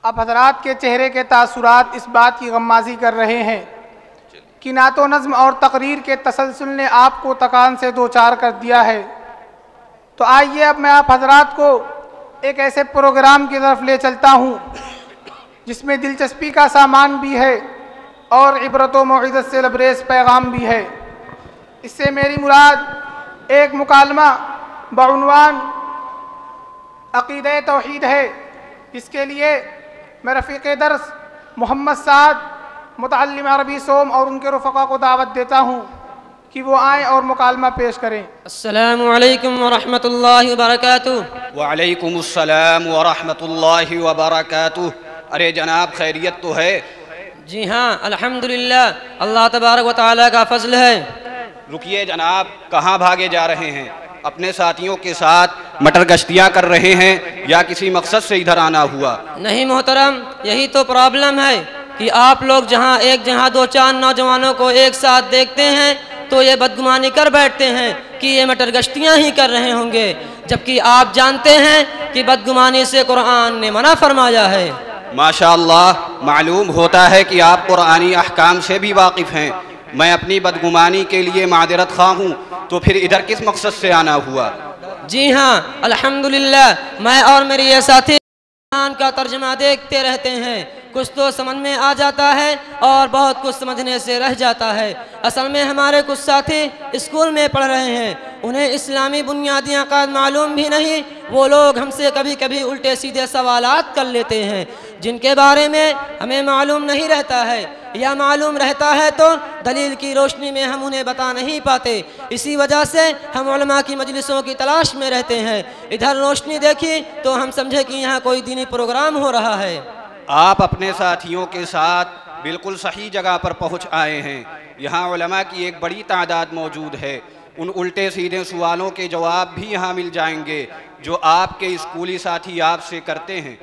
اب حضرات کے چہرے کے تاثرات اس بات کی غمازی کر رہے ہیں کہ نعت و نظم اور تقریر کے تسلسل نے آپ کو تکان سے دوچار کر دیا ہے۔ تو آئیے اب میں آپ حضرات کو ایک ایسے پروگرام کی طرف لے چلتا ہوں جس میں دلچسپی کا سامان بھی ہے اور عبرت و موعظت سے لبریز پیغام بھی ہے۔ اس سے میری مراد ایک مکالمہ بعنوان عقیدہ توحید ہے، جس کے لیے میں رفیق درس محمد سعد متعلم عربی سوم اور ان کے رفقا کو دعوت دیتا ہوں کہ وہ آئیں اور مکالمہ پیش کریں۔ السلام علیکم ورحمۃ اللہ وبرکاتہ۔ وعلیکم السلام ورحمۃ اللہ وبرکاتہ۔ ارے جناب خیریت تو ہے؟ جی ہاں الحمدللہ، اللہ تبارک و تعالیٰ کا فضل ہے۔ رکیے جناب، کہاں بھاگے جا رہے ہیں؟ اپنے ساتھیوں کے ساتھ مٹر گشتیاں کر رہے ہیں یا کسی مقصد سے ادھر آنا ہوا؟ نہیں محترم، یہی تو پرابلم ہے کہ آپ لوگ جہاں ایک جہاں دو چار نوجوانوں کو ایک ساتھ دیکھتے ہیں تو یہ بدگمانی کر بیٹھتے ہیں کہ یہ مٹر گشتیاں ہی کر رہے ہوں گے، جبکہ آپ جانتے ہیں کہ بدگمانی سے قرآن نے منع فرمایا ہے۔ ماشاءاللہ، معلوم ہوتا ہے کہ آپ قرآنی احکام سے بھی واقف ہیں۔ میں اپنی بدگمانی کے لیے معذرت خواہ ہوں، تو پھر ادھر کس مقصد سے آنا ہوا؟ جی ہاں الحمدللہ، میں اور میری یہ ساتھی قرآن کا ترجمہ دیکھتے رہتے ہیں، کچھ تو سمجھ میں آ جاتا ہے اور بہت کچھ سمجھنے سے رہ جاتا ہے۔ اصل میں ہمارے کچھ ساتھی اسکول میں پڑھ رہے ہیں، انہیں اسلامی بنیادی عقائد معلوم بھی نہیں، وہ لوگ ہم سے کبھی کبھی الٹے سیدھے سوالات کر لیتے ہیں جن کے بارے میں ہمیں معلوم نہیں رہتا ہے، یا معلوم رہتا ہے تو دلیل کی روشنی میں ہم انہیں بتا نہیں پاتے۔ اسی وجہ سے ہم علماء کی مجلسوں کی تلاش میں رہتے ہیں، ادھر روشنی دیکھی تو ہم سمجھے کہ یہاں کوئی دینی پروگرام ہو رہا ہے۔ آپ اپنے ساتھیوں کے ساتھ بالکل صحیح جگہ پر پہنچ آئے ہیں۔ یہاں علماء کی ایک بڑی تعداد موجود ہے، ان الٹے سیدھے سوالوں کے جواب بھی یہاں مل جائیں گے جو آپ کے اسکولی ساتھی آپ سے کرتے ہیں۔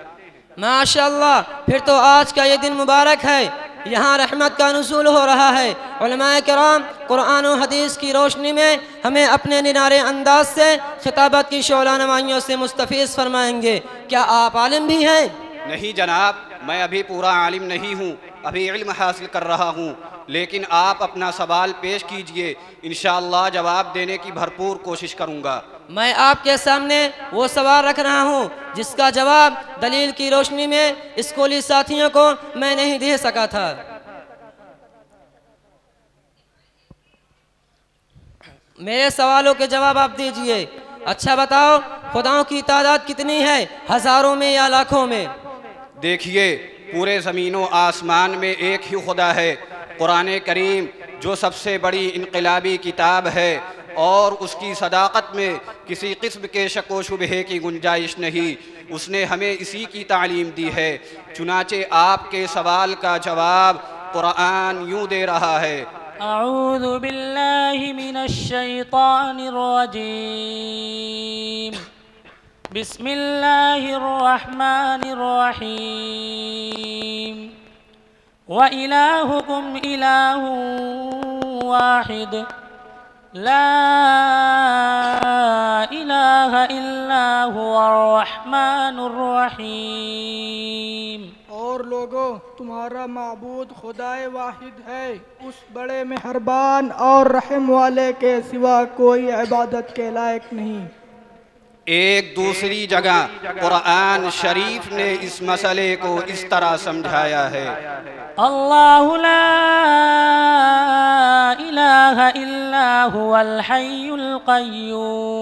ماشاءاللہ، پھر تو آج کا یہ دن مبارک ہے، یہاں رحمت کا نزول ہو رہا ہے۔ علماء کرام قرآن و حدیث کی روشنی میں ہمیں اپنے ننارے انداز سے خطابت کی شعلہ نمائیوں سے مستفیض فرمائیں گے۔ کیا آپ عالم بھی ہیں؟ نہیں جناب، میں ابھی پورا عالم نہیں ہوں، ابھی علم حاصل کر رہا ہوں، لیکن آپ اپنا سوال پیش کیجئے، انشاءاللہ جواب دینے کی بھرپور کوشش کروں گا۔ میں آپ کے سامنے وہ سوال رکھ رہا ہوں جس کا جواب دلیل کی روشنی میں اسکولی ساتھیوں کو میں نہیں دے سکا تھا۔ میرے سوالوں کے جواب آپ دیجئے۔ اچھا بتاؤ، خداؤں کی تعداد کتنی ہے، ہزاروں میں یا لاکھوں میں؟ دیکھیے، پورے زمین و آسمان میں ایک ہی خدا ہے۔ قرآن کریم جو سب سے بڑی انقلابی کتاب ہے اور اس کی صداقت میں کسی قسم کے شک و شبہے کی گنجائش نہیں، اس نے ہمیں اسی کی تعلیم دی ہے۔ چنانچہ آپ کے سوال کا جواب قرآن یوں دے رہا ہے: اعوذ باللہ من الشیطان الرجیم، بسم اللہ الرحمن الرحیم، وَإِلَٰهُكُمْ إِلَٰهٌ وَاحِدٌ لَا إِلَٰهَ إِلَّا هُوَ الرَّحْمَٰنُ الرَّحِيمُ۔ اور لوگو، تمہارا معبود خدائے واحد ہے، اس بڑے مہربان اور رحم والے کے سوا کوئی عبادت کے لائق نہیں۔ ایک دوسری جگہ قرآن شریف نے اس مسئلے کو اس طرح سمجھایا ہے: اللہ لا الہ الا هو الحی القیوم۔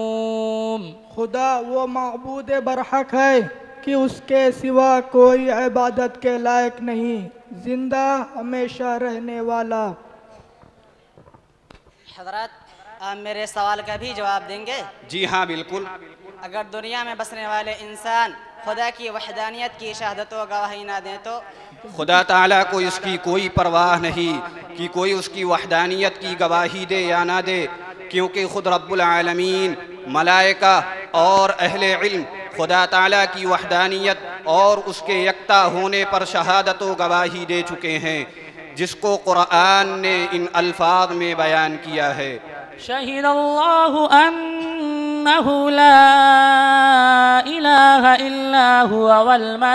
خدا وہ معبود برحق ہے کہ اس کے سوا کوئی عبادت کے لائق نہیں، زندہ ہمیشہ رہنے والا۔ حضرات، آپ میرے سوال کا بھی جواب دیں گے؟ جی ہاں بالکل۔ اگر دنیا میں بسنے والے انسان خدا کی وحدانیت کی شہادت و گواہی نہ دیں تو؟ خدا تعالیٰ کو اس کی کوئی پرواہ نہیں کہ کوئی اس کی وحدانیت کی گواہی دے یا نہ دے، کیونکہ خود رب العالمین، ملائکہ اور اہل علم خدا تعالیٰ کی وحدانیت اور اس کے یکتا ہونے پر شہادت و گواہی دے چکے ہیں، جس کو قرآن نے ان الفاظ میں بیان کیا ہے: شہد اللہ أنه لا إله إلا هو والملائكة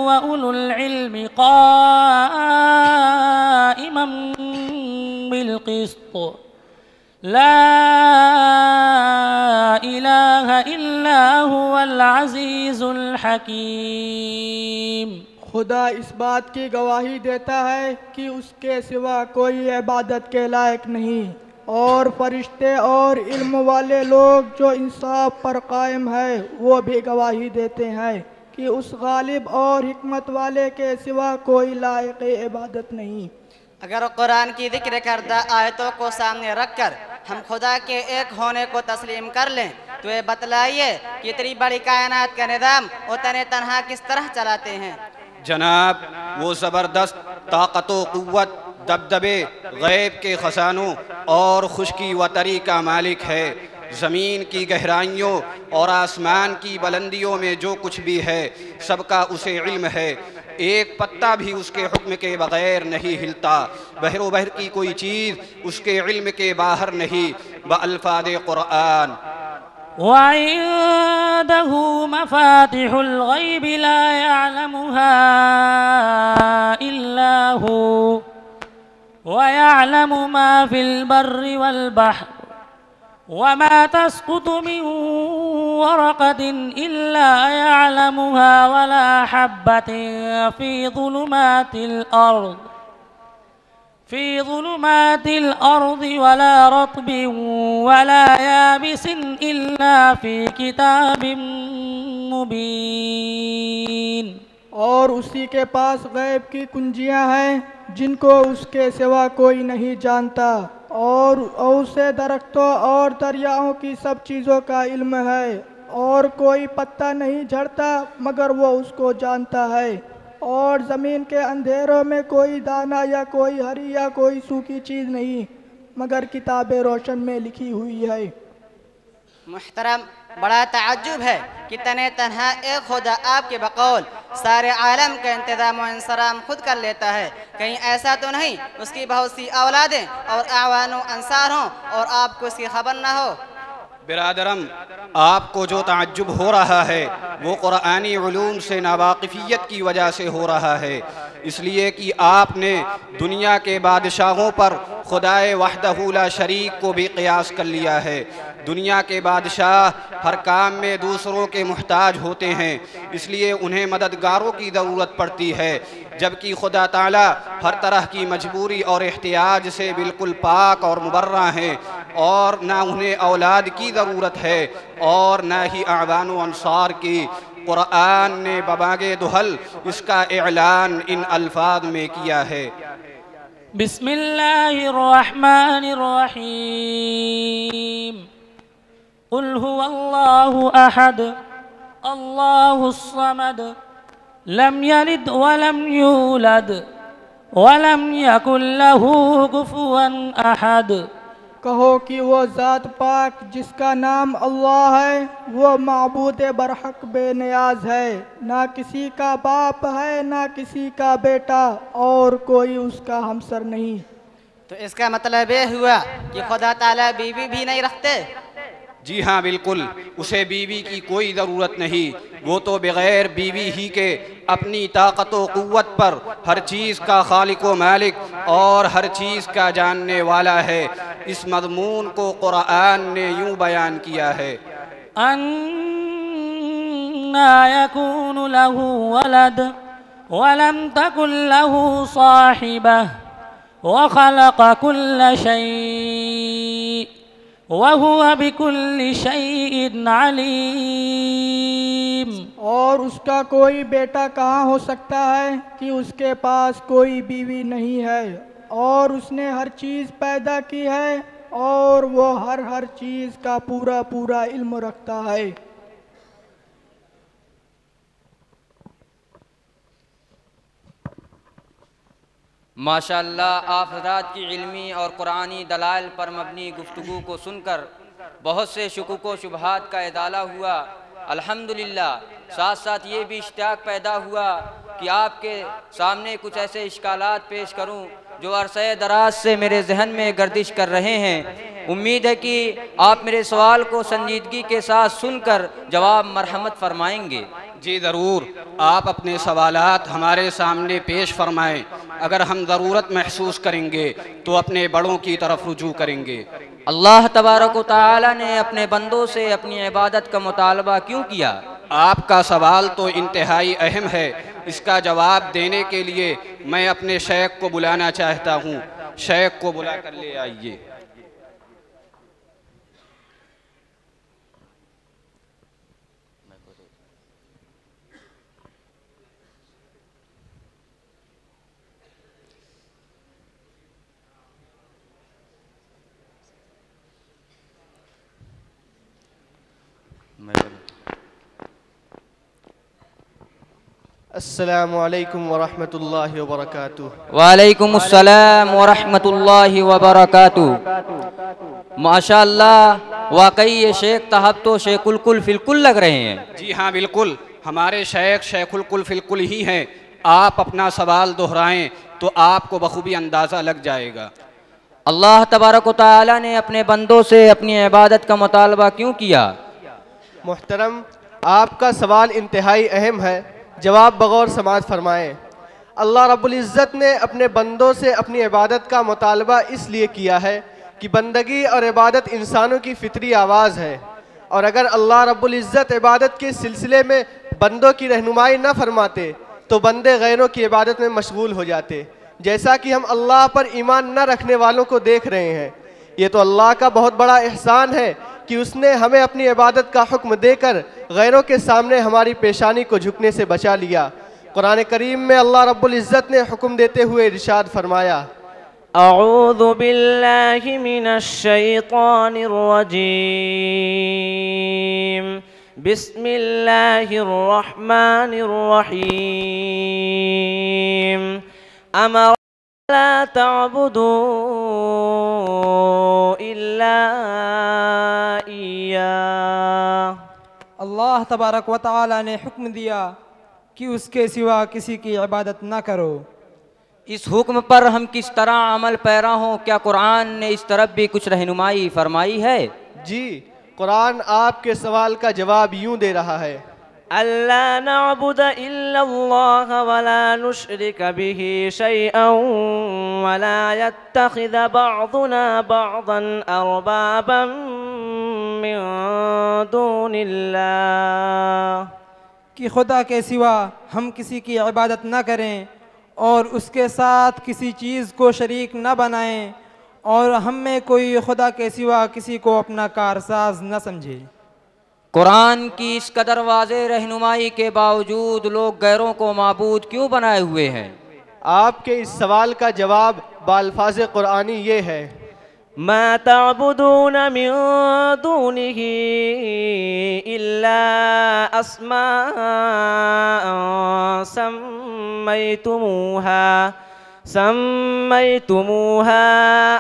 وأولو العلم قائما بالقسط لا إله إلا هو العزيز الحكيم۔ خدا اس بات کی گواہی دیتا ہے کہ اس کے سوا کوئی عبادت کے لائق نہیں، اور فرشتے اور علم والے لوگ جو انصاف پر قائم ہے وہ بھی گواہی دیتے ہیں کہ اس غالب اور حکمت والے کے سوا کوئی لائق عبادت نہیں۔ اگر قرآن کی ذکر کردہ آیتوں کو سامنے رکھ کر ہم خدا کے ایک ہونے کو تسلیم کر لیں تو یہ بتلائیے کہ اتنی بڑی کائنات کا نظام وہ تنہا کس طرح چلاتے ہیں۔ جناب وہ زبردست طاقت و قوت، دبدبے، غیب کے خزانوں اور خشکی و تری کا مالک ہے۔ زمین کی گہرائیوں اور آسمان کی بلندیوں میں جو کچھ بھی ہے سب کا اسے علم ہے، ایک پتا بھی اس کے حکم کے بغیر نہیں ہلتا، بحر و بحر کی کوئی چیز اس کے علم کے باہر نہیں، بألفاظ قرآن۔ وعنده مفاتح الغيب لا يعلمها إلا هو ويعلم ما في البر والبحر وما تسقط من ورقة إلا يعلمها ولا حبة في ظلمات الأرض ولا رطب ولا يابس إلا في كتاب مبين۔ اور اسی کے پاس غیب کی کنجیاں ہیں جن کو اس کے سوا کوئی نہیں جانتا، اور اسے درختوں اور دریاؤں کی سب چیزوں کا علم ہے، اور کوئی پتا نہیں جھڑتا مگر وہ اس کو جانتا ہے، اور زمین کے اندھیروں میں کوئی دانہ یا کوئی ہری یا کوئی سوکھی چیز نہیں مگر کتاب روشن میں لکھی ہوئی ہے۔ محترم، بڑا تعجب ہے کہ تنہا ایک خدا آپ کے بقول سارے عالم کا انتظام و انصرام خود کر لیتا ہے، کہیں ایسا تو نہیں اس کی بہت سی اولادیں اور اعوان و انصار ہوں اور آپ کو اس کی خبر نہ ہو؟ برادرم، آپ کو جو تعجب ہو رہا ہے وہ قرآنی علوم سے ناواقفیت کی وجہ سے ہو رہا ہے، اس لیے کہ آپ نے دنیا کے بادشاہوں پر خدائے وحدہ لا شریک کو بھی قیاس کر لیا ہے۔ دنیا کے بادشاہ ہر کام میں دوسروں کے محتاج ہوتے ہیں، اس لیے انہیں مددگاروں کی ضرورت پڑتی ہے، جبکہ خدا تعالیٰ ہر طرح کی مجبوری اور احتیاج سے بالکل پاک اور مبرہ ہیں، اور نہ انہیں اولاد کی ضرورت ہے اور نہ ہی اعوان و انصار کی۔ قرآن نے ببانگ دہل اس کا اعلان ان الفاظ میں کیا ہے۔ بسم اللہ الرحمن الرحیم۔ قل هو اللہ احد اللہ الصمد لم یلد ولم یولد ولم یکن له کفوا احد۔ کہو کہ وہ ذات پاک جس کا نام اللہ ہے، وہ معبود برحق بے نیاز ہے، نہ کسی کا باپ ہے نہ کسی کا بیٹا، اور کوئی اس کا ہمسر نہیں۔ تو اس کا مطلب یہ ہوا کہ خدا تعالیٰ بیوی بھی نہیں رکھتے؟ جی ہاں، بالکل، اسے بیوی کی کوئی ضرورت نہیں، وہ تو بغیر بیوی ہی کے اپنی طاقت و قوت پر ہر چیز کا خالق و مالک اور ہر چیز کا جاننے والا ہے۔ اس مضمون کو قرآن نے یوں بیان کیا ہے۔ اَنَّا يَكُونُ لَهُ وَلَدٌ وَلَمْ تَكُنْ لَهُ صَاحِبَةٌ وَخَلَقَ كُلَّ شَيْءٍ وَهُوَ بِكُلِّ شَيْءٍ عَلِيمٌ۔ اور اس کا کوئی بیٹا کہاں ہو سکتا ہے کہ اس کے پاس کوئی بیوی نہیں ہے، اور اس نے ہر چیز پیدا کی ہے، اور وہ ہر چیز کا پورا علم رکھتا ہے۔ ماشاءاللہ، آپ حضرات کی علمی اور قرآنی دلائل پر مبنی گفتگو کو سن کر بہت سے شکوک و شبہات کا ازالہ ہوا۔ الحمدللہ، ساتھ ساتھ یہ بھی اشتیاق پیدا ہوا کہ آپ کے سامنے کچھ ایسے اشکالات پیش کروں جو عرصہ دراز سے میرے ذہن میں گردش کر رہے ہیں۔ امید ہے کہ آپ میرے سوال کو سنجیدگی کے ساتھ سن کر جواب مرحمت فرمائیں گے۔ جی ضرور، آپ اپنے سوالات ہمارے سامنے پیش فرمائیں۔ اگر ہم ضرورت محسوس کریں گے تو اپنے بڑوں کی طرف رجوع کریں گے۔ اللہ تبارک و تعالی نے اپنے بندوں سے اپنی عبادت کا مطالبہ کیوں کیا؟ آپ کا سوال تو انتہائی اہم ہے۔ اس کا جواب دینے کے لیے میں اپنے شیخ کو بلانا چاہتا ہوں۔ شیخ کو بلا کر لے آئیے۔ السلام علیکم ورحمۃ اللہ وبرکاتہ۔ وعلیکم السلام ورحمۃ اللہ وبرکاتہ۔ ماشاءاللہ، واقعی یہ شیخ صاحب تو شیخ الکل فی الکل لگ رہے ہیں۔ جی ہاں بالکل، ہمارے شیخ الکل فی الکل ہی ہیں۔ آپ اپنا سوال دہرائیں تو آپ کو بخوبی اندازہ لگ جائے گا۔ اللہ تبارک و تعالی نے اپنے بندوں سے اپنی عبادت کا مطالبہ کیوں کیا؟ محترم، آپ کا سوال انتہائی اہم ہے، جواب بغور سماعت فرمائیں۔ اللہ رب العزت نے اپنے بندوں سے اپنی عبادت کا مطالبہ اس لیے کیا ہے کہ بندگی اور عبادت انسانوں کی فطری آواز ہے، اور اگر اللہ رب العزت عبادت کے سلسلے میں بندوں کی رہنمائی نہ فرماتے تو بندے غیروں کی عبادت میں مشغول ہو جاتے، جیسا کہ ہم اللہ پر ایمان نہ رکھنے والوں کو دیکھ رہے ہیں۔ یہ تو اللہ کا بہت بڑا احسان ہے کہ اس نے ہمیں اپنی عبادت کا حکم دے کر غیروں کے سامنے ہماری پیشانی کو جھکنے سے بچا لیا۔ قرآن کریم میں اللہ رب العزت نے حکم دیتے ہوئے ارشاد فرمایا، اعوذ باللہ من الشیطان الرجیم، بسم اللہ الرحمن الرحیم، امر لا تعبدوا الا ایاہ۔ اللہ تبارک و تعالی نے حکم دیا کہ اس کے سوا کسی کی عبادت نہ کرو۔ اس حکم پر ہم کس طرح عمل پیرا ہوں؟ کیا قرآن نے اس طرف بھی کچھ رہنمائی فرمائی ہے؟ جی، قرآن آپ کے سوال کا جواب یوں دے رہا ہے، أَلَّا نَعْبُدَ إِلَّا اللَّهَ وَلَا نُشْرِكَ بِهِ شَيْئًا وَلَا يَتَّخِذَ بَعْضُنَا بَعْضًا أَرْبَابًا مِّن دُونِ اللَّهِ، کہ خدا کے سوا ہم کسی کی عبادت نہ کریں اور اس کے ساتھ کسی چیز کو شریک نہ بنائیں، اور ہم میں کوئی خدا کے سوا کسی کو اپنا کارساز نہ سمجھے۔ قرآن کی اس قدر واضح رہنمائی کے باوجود لوگ غیروں کو معبود کیوں بنائے ہوئے ہیں؟ آپ کے اس سوال کا جواب بالفاظ قرآنی یہ ہے، ما تعبدون من دونه إلا أسماء سميتموها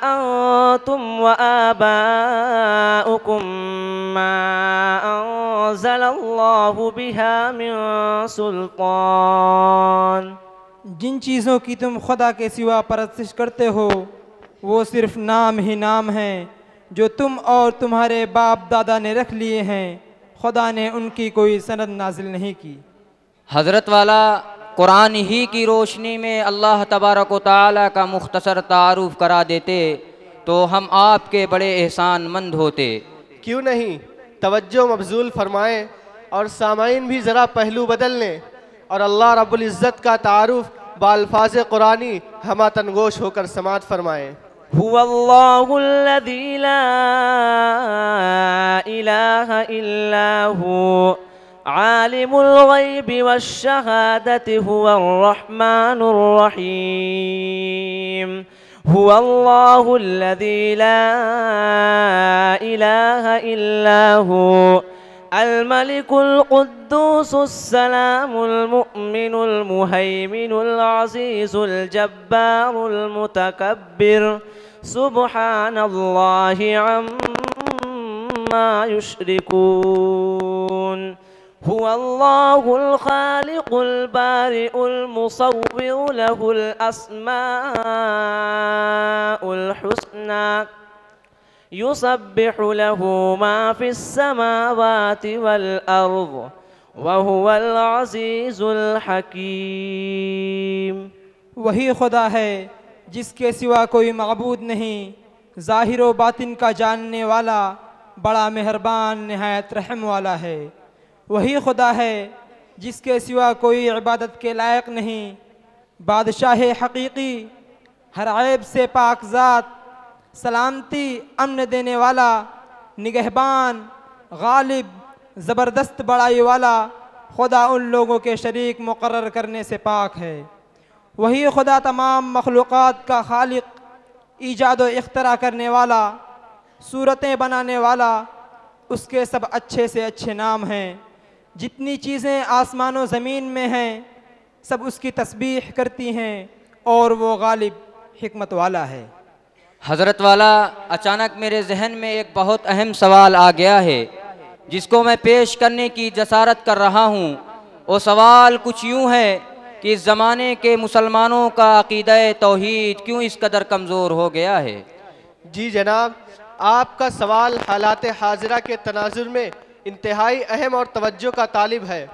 أنتم وآباؤكم ما أنزل الله بها من سلطان۔ جن چیزوں کی تم خدا کے سوا پرستش کرتے ہو وہ صرف نام ہی نام ہیں جو تم اور تمہارے باپ دادا نے رکھ لیے ہیں، خدا نے ان کی کوئی سند نازل نہیں کی۔ حضرت والا قرآن ہی کی روشنی میں اللہ تبارک و تعالی کا مختصر تعارف کرا دیتے تو ہم آپ کے بڑے احسان مند ہوتے۔ کیوں نہیں، توجہ مبذول فرمائیں اور سامعین بھی ذرا پہلو بدل لیں اور اللہ رب العزت کا تعارف بالفاظ قرآنی ہمہ تنگوش ہو کر سماعت فرمائیں۔ هو الله الذي لا إله إلا هو عالم الغيب والشهادة هو الرحمن الرحيم هو الله الذي لا إله إلا هو الملك القدوس السلام المؤمن المهيمن العزيز الجبار المتكبر سبحان الله عما يشركون هو الله الخالق البارئ المصور له الأسماء الحسنى يسبح له ما في السماوات والأرض وهو العزيز الحكيم. وہی خدا ہے جس کے سوا کوئی معبود نہیں، ظاہر و باطن کا جاننے والا، بڑا مہربان نہایت رحم والا ہے۔ وہی خدا ہے جس کے سوا کوئی عبادت کے لائق نہیں، بادشاہ حقیقی، ہر عیب سے پاک ذات، سلامتی امن دینے والا، نگہبان، غالب، زبردست بڑائی والا، خدا ان لوگوں کے شریک مقرر کرنے سے پاک ہے۔ وہی خدا تمام مخلوقات کا خالق، ایجاد و اختراع کرنے والا، صورتیں بنانے والا، اس کے سب اچھے سے اچھے نام ہیں۔ جتنی چیزیں آسمان و زمین میں ہیں سب اس کی تسبیح کرتی ہیں، اور وہ غالب حکمت والا ہے۔ حضرت والا، اچانک میرے ذہن میں ایک بہت اہم سوال آ گیا ہے جس کو میں پیش کرنے کی جسارت کر رہا ہوں۔ وہ سوال کچھ یوں ہے کہ اس زمانے کے مسلمانوں کا عقیدہ توحید کیوں اس قدر کمزور ہو گیا ہے؟ جی جناب، آپ کا سوال حالات حاضرہ کے تناظر میں انتہائی اہم اور توجہ کا طالب ہے۔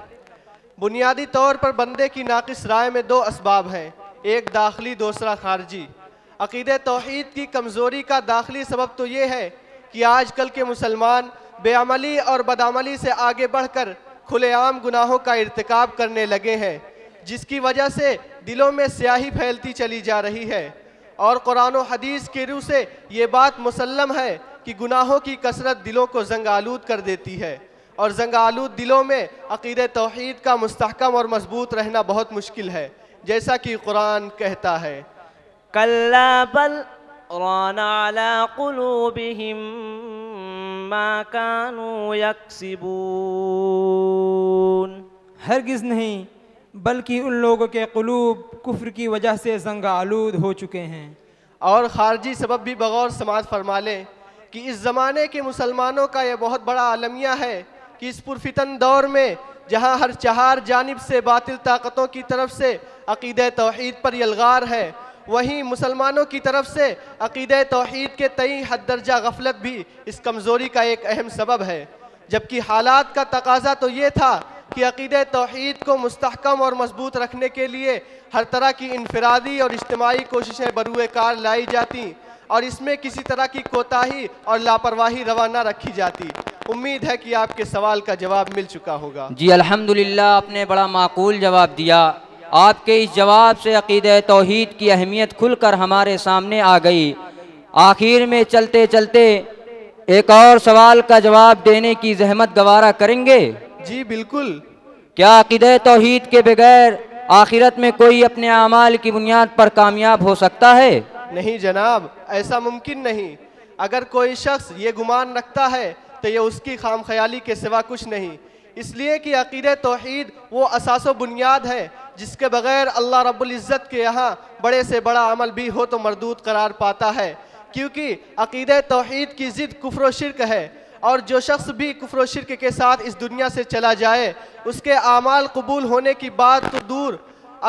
بنیادی طور پر بندے کی ناقص رائے میں دو اسباب ہیں، ایک داخلی، دوسرا خارجی۔ عقیدہ توحید کی کمزوری کا داخلی سبب تو یہ ہے کہ آج کل کے مسلمان بے عملی اور بدعملی سے آگے بڑھ کر کھلے عام گناہوں کا ارتکاب کرنے لگے ہیں، جس کی وجہ سے دلوں میں سیاہی پھیلتی چلی جا رہی ہے، اور قرآن و حدیث کی روح سے یہ بات مسلم ہے کہ گناہوں کی کثرت دلوں کو زنگ آلود کر دیتی ہے، اور زنگ آلود دلوں میں عقیدہ توحید کا مستحکم اور مضبوط رہنا بہت مشکل ہے، جیسا کہ قرآن کہتا ہے كلا بل ران على قلوبهم ما كانوا يكسبون. ہرگز نہیں، بلکہ ان لوگوں کے قلوب کفر کی وجہ سے زنگ آلود ہو چکے ہیں۔ اور خارجی سبب بھی بغور سماعت فرما لیں کہ اس زمانے کے مسلمانوں کا یہ بہت بڑا عالمیہ ہے کہ اس پرفتن دور میں جہاں ہر چہار جانب سے باطل طاقتوں کی طرف سے عقیدہ توحید پر یلغار ہے، وہیں مسلمانوں کی طرف سے عقیدہ توحید کے تئیں حد درجہ غفلت بھی اس کمزوری کا ایک اہم سبب ہے، جبکہ حالات کا تقاضا تو یہ تھا کہ عقیدہ توحید کو مستحکم اور مضبوط رکھنے کے لیے ہر طرح کی انفرادی اور اجتماعی کوششیں بروئے کار لائی جاتی اور اس میں کسی طرح کی کوتاہی اور لاپرواہی روا نہ رکھی جاتی۔ امید ہے کہ آپ کے سوال کا جواب مل چکا ہوگا۔ جی الحمدللہ، آپ نے بڑا معقول جواب دیا۔ آپ کے اس جواب سے عقیدہ توحید کی اہمیت کھل کر ہمارے سامنے آ گئی۔ آخر میں چلتے چلتے ایک اور سوال کا جواب دینے کی زحمت گوارا کریں گے؟ جی بالکل۔ کیا عقیدہ توحید کے بغیر آخرت میں کوئی اپنے اعمال کی بنیاد پر کامیاب ہو سکتا ہے؟ نہیں جناب، ایسا ممکن نہیں۔ اگر کوئی شخص یہ گمان رکھتا ہے تو یہ اس کی خام خیالی کے سوا کچھ نہیں، اس لیے کہ عقیدہ توحید وہ اساس و بنیاد ہے جس کے بغیر اللہ رب العزت کے یہاں بڑے سے بڑا عمل بھی ہو تو مردود قرار پاتا ہے، کیونکہ عقیدہ توحید کی ضد کفر و شرک ہے، اور جو شخص بھی کفر و شرک کے ساتھ اس دنیا سے چلا جائے اس کے اعمال قبول ہونے کی بات تو دور،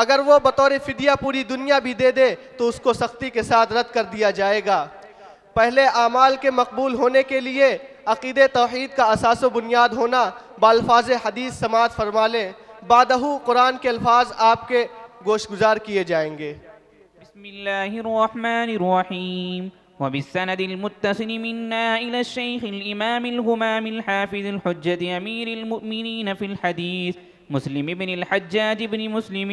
اگر وہ بطور فدیہ پوری دنیا بھی دے دے تو اس کو سختی کے ساتھ رد کر دیا جائے گا۔ پہلے اعمال کے مقبول ہونے کے لیے عقیدہ توحید کا اساس و بنیاد ہونا بالفاظ حدیث سماعت فرما لیں، بعدہ قرآن کے الفاظ آپ کے گوش گزار کیے جائیں گے۔ بسم اللہ الرحمن الرحیم وبالسند المتصل منا إلى الشيخ الإمام الهمام الحافظ الحجة أمير المؤمنين في الحديث مسلم بن الحجاج بن مسلم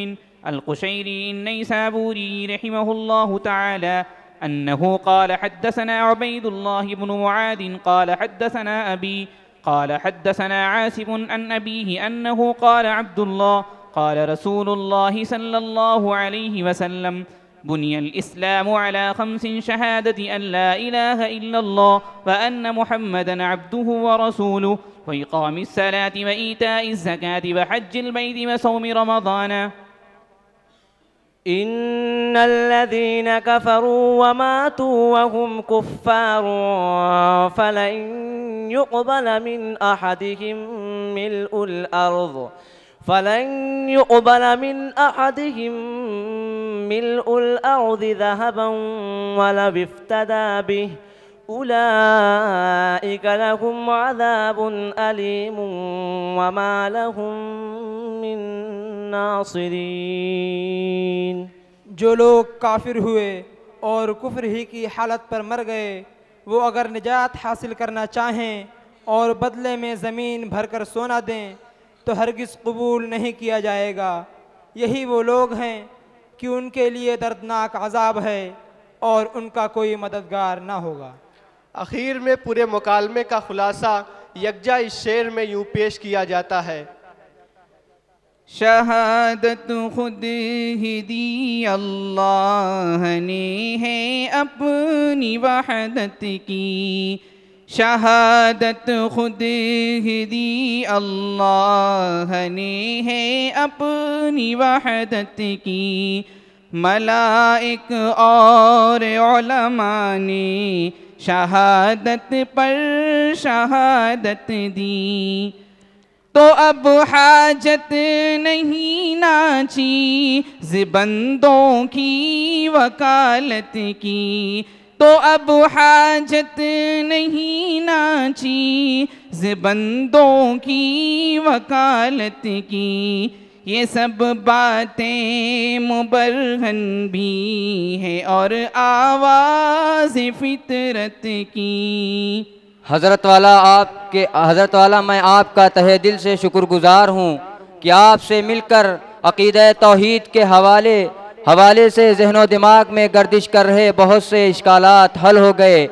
القشيري النيسابوري رحمه الله تعالى أنه قال حدثنا عبيد الله بن معاذ قال حدثنا أبي قال حدثنا عاصم عن أبيه أنه قال عبد الله قال رسول الله صلى الله عليه وسلم بني الإسلام على 5 شهادة أن لا إله إلا الله وأن محمدا عبده ورسوله وإقام الصلاة وإيتاء الزكاة وحج البيت وصوم رمضان۔ إن الذين كفروا وماتوا وهم كفار فلن يقبل من أحدهم ملء الأرض ذهبا ولو افتدى به أولئك لهم عذاب أليم وما لهم من ناصرین۔ جو لوگ کافر ہوئے اور کفر ہی کی حالت پر مر گئے وہ اگر نجات حاصل کرنا چاہیں اور بدلے میں زمین بھر کر سونا دیں تو ہرگز قبول نہیں کیا جائے گا۔ یہی وہ لوگ ہیں کہ ان کے لیے دردناک عذاب ہے اور ان کا کوئی مددگار نہ ہوگا۔ اخیر میں پورے مکالمے کا خلاصہ یکجا اس شعر میں یوں پیش کیا جاتا ہے۔ شہادت خود ہی دی اللہ نے ہے اپنی وحدت کی، شہادت خود ہی دی اللہ نے ہے اپنی وحدت کی، ملائک اور علماء نے شہادت پر شہادت دی، تو اب حاجت نہیں ناچی بندوں کی وکالت کی، تو اب حاجت نہیں ناچی بندوں کی وکالت کی، یہ سب باتیں مبرہن بھی ہے اور آواز فطرت کی۔ حضرت والا میں آپ کا تہہ دل سے شکر گزار ہوں کہ آپ سے مل کر عقیدہ توحید کے حوالے سے ذہن و دماغ میں گردش کر رہے بہت سے اشکالات حل ہو گئے،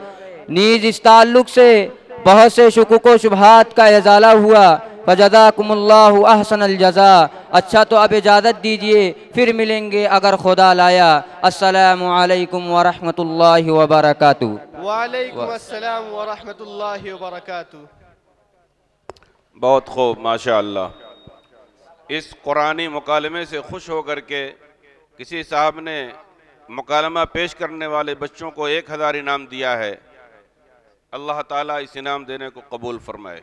نیز اس تعلق سے بہت سے شکوک و شبہات کا ازالہ ہوا، فجزاکم اللہ احسن الجزا۔ اچھا تو اب اجازت دیجئے، پھر ملیں گے اگر خدا لایا۔ السلام علیکم ورحمۃ اللہ وبرکاتہ۔ وعلیکم السلام ورحمۃ اللہ وبرکاتہ۔ بہت خوب، ماشاءاللہ۔ اس قرآنی مکالمے سے خوش ہو کر کے کسی صاحب نے مکالمہ پیش کرنے والے بچوں کو 1000 انعام دیا ہے۔ اللہ تعالیٰ اس انعام دینے کو قبول فرمائے۔